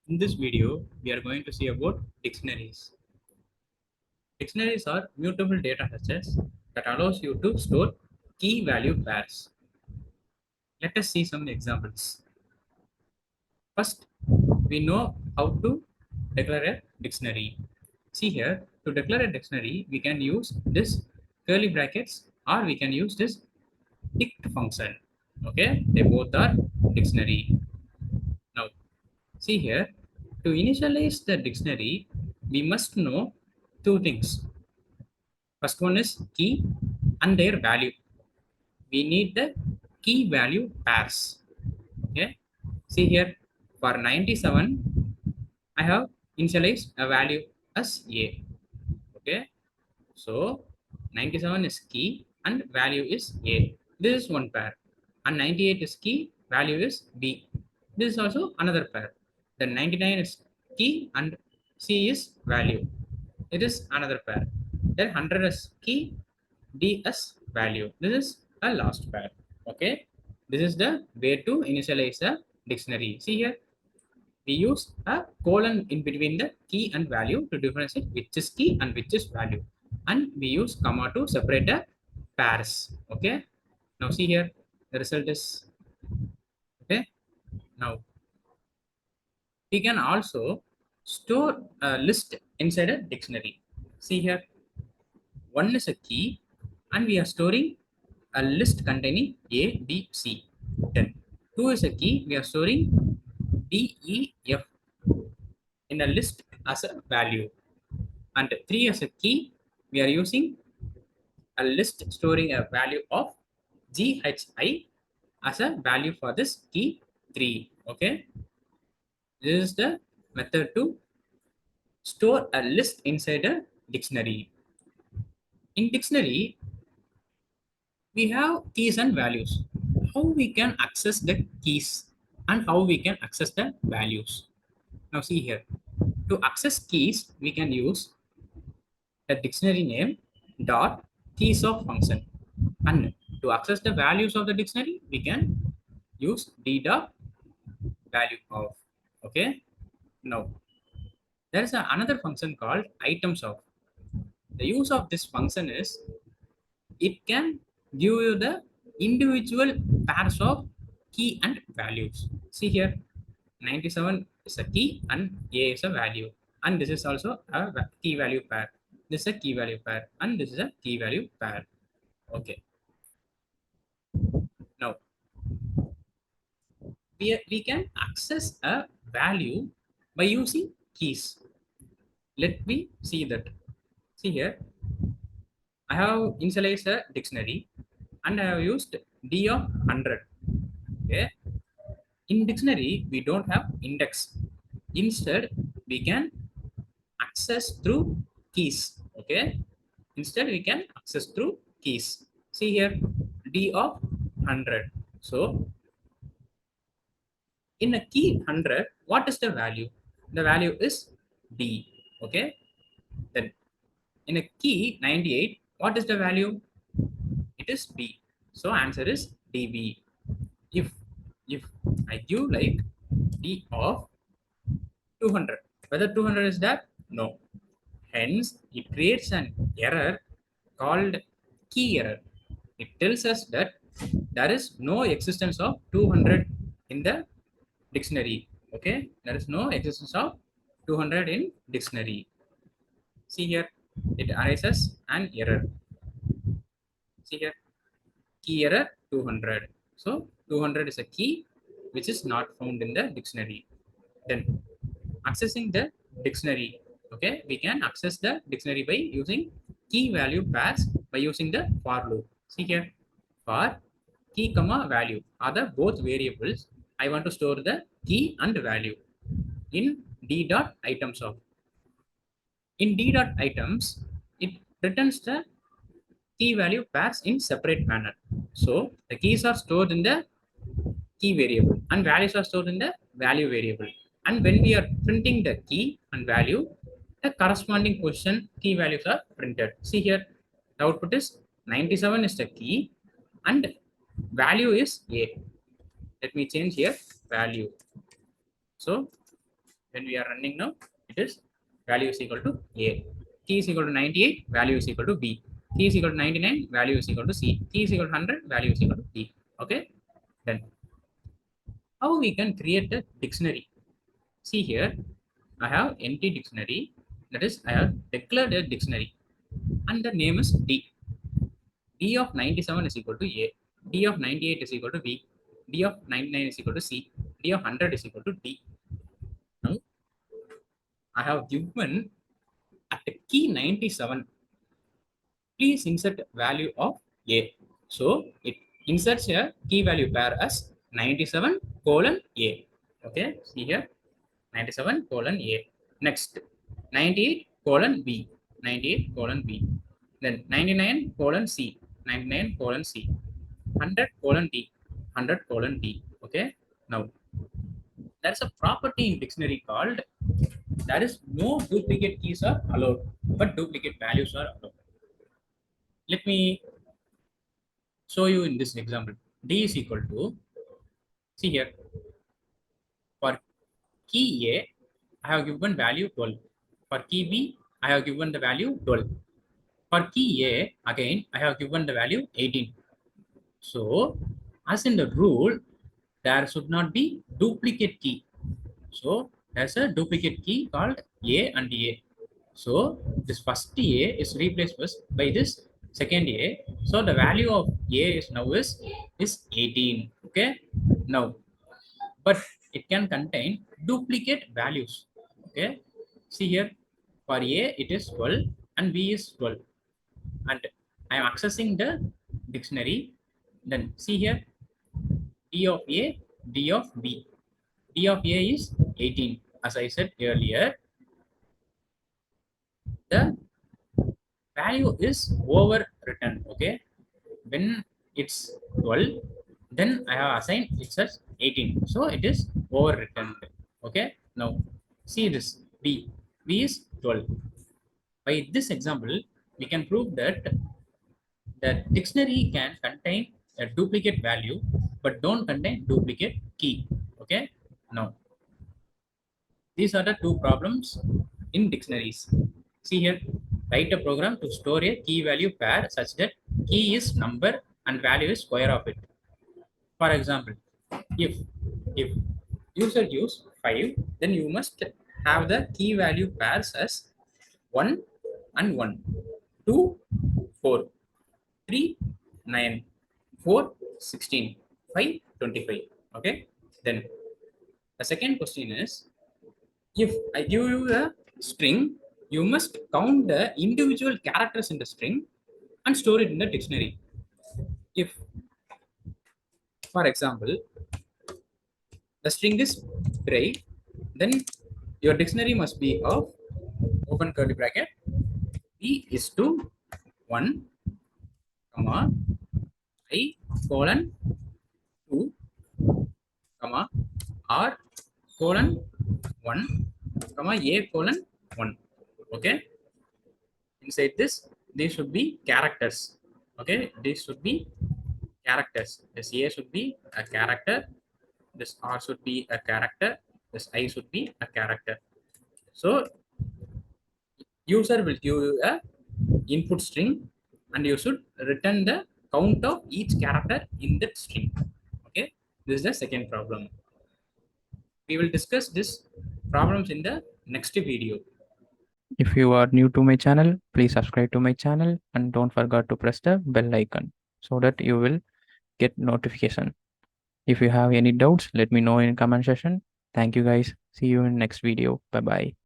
In this video, we are going to see about dictionaries. Dictionaries are mutable data structures that allows you to store key value pairs. Let us see some examples. First, we know how to declare a dictionary. See here, to declare a dictionary, we can use this curly brackets or we can use this dict function. Okay, they both are dictionary. Now, see here, to initialize the dictionary, we must know two things. First one is key and their value. We need the key value pairs. Okay. See here, for 97, I have initialized a value as A. Okay. So 97 is key and value is A. This is one pair. And 98 is key, value is B. This is also another pair. Then 99 is key and C is value. It is another pair. Then 100 is key, D as value. This is a last pair. Okay. This is the way to initialize a dictionary. See here, we use a colon in between the key and value to differentiate which is key and which is value, and we use comma to separate the pairs. Okay, now see here, the result is okay. Now we can also store a list inside a dictionary. See here, one is a key and we are storing a list containing A, B, C. Then two is a key, we are storing D, E, F in a list as a value. And 3 as a key, we are using a list storing a value of GHI as a value for this key 3. Okay, this is the method to store a list inside a dictionary. In dictionary, we have keys and values. How we can access the keys and how we can access the values. Now see here, to access keys, we can use a dictionary name dot keys of function, and to access the values of the dictionary we can use d dot value of. Okay, now there is another function called items of. The use of this function is it can give you the individual pairs of key and values. See here, 97 is a key and A is a value, and this is also a key value pair. This is a key value pair and this is a key value pair. Okay, now we can access a value by using keys. Let me see that. See here, I have initialized a dictionary and I have used d of 100. Okay, in dictionary we don't have index. Instead we can access through keys. Okay, instead we can access through keys. See here, d of 100. So in a key 100, what is the value? The value is d. Okay, then in a key 98, what is the value? It is b. So answer is db. If if I give like d of 200, whether 200 is that? No. Hence it creates an error called key error. It tells us that there is no existence of 200 in the dictionary. Okay, there is no existence of 200 in dictionary. See here, it arises an error. See here, key error 200. So 200 is a key which is not found in the dictionary. Then accessing the dictionary. Okay, we can access the dictionary by using key value pairs by using the for loop. See here, for key comma value are the both variables. I want to store the key and value in d dot items of. In d dot items, it returns the key value pairs in separate manner. So the keys are stored in the key variable and values are stored in the value variable. And when we are printing the key and value, the corresponding position key values are printed. See here, the output is 97 is the key and value is A. Let me change here value. So when we are running now, it is value is equal to A. Key is equal to 98, value is equal to B. Key is equal to 99, value is equal to C. Key is equal to 100, value is equal to D. Okay, then how we can create a dictionary? See here, I have empty dictionary. That is, I have declared a dictionary, and the name is D. D of 97 is equal to A. D of 98 is equal to B. D of 99 is equal to C. D of 100 is equal to D. Now, I have given at the key 97, please insert value of A. So, it inserts a key value pair as 97 colon A. Okay, see here, 97 colon A. Next, 98 colon B. 98 colon B. Then 99 colon C. 99 colon C. 100 colon D. 100 colon D. Okay. Now, there's a property in dictionary called there is no duplicate keys are allowed, but duplicate values are allowed. Let me show you in this example. D is equal to, see here, for key A, I have given value 12. For key B, I have given the value 12. For key A, again, I have given the value 18. So, as in the rule, there should not be duplicate key. So, there's a duplicate key called A and A. So, this first A is replaced by this second A. So, the value of A is now is 18. Okay. Now, but it can contain duplicate values. Okay, see here, for A it is 12 and B is 12, and I am accessing the dictionary. Then see here, D of A, D of B. D of A is 18. As I said earlier, the value is overwritten. Okay, when it's 12, then I have assigned it as 18, so it is overwritten. Okay, now see this B. B is 12. By this example, we can prove that the dictionary can contain a duplicate value but don't contain duplicate key. Okay, now these are the two problems in dictionaries. See here, write a program to store a key value pair such that key is number and value is square of it. For example, if user use 5, then you must have the key value pairs as 1 and 1, 2, 4, 3, 9, 4, 16, 5, 25. Okay, then the second question is, if I give you a string, you must count the individual characters in the string and store it in the dictionary. If, for example, the string is Pirai, then your dictionary must be of open curly bracket P is to 1, comma I colon 2, comma R colon 1, comma A colon 1. Okay, inside this, these should be characters. Okay, these should be characters. This A should be a character, this R should be a character, this I should be a character. So user will give you a input string and you should return the count of each character in that string. Okay, this is the second problem. We will discuss this problems in the next video. If you are new to my channel, please subscribe to my channel and don't forget to press the bell icon so that you will get notification. If you have any doubts, let me know in comment section. Thank you guys. See you in next video. Bye bye.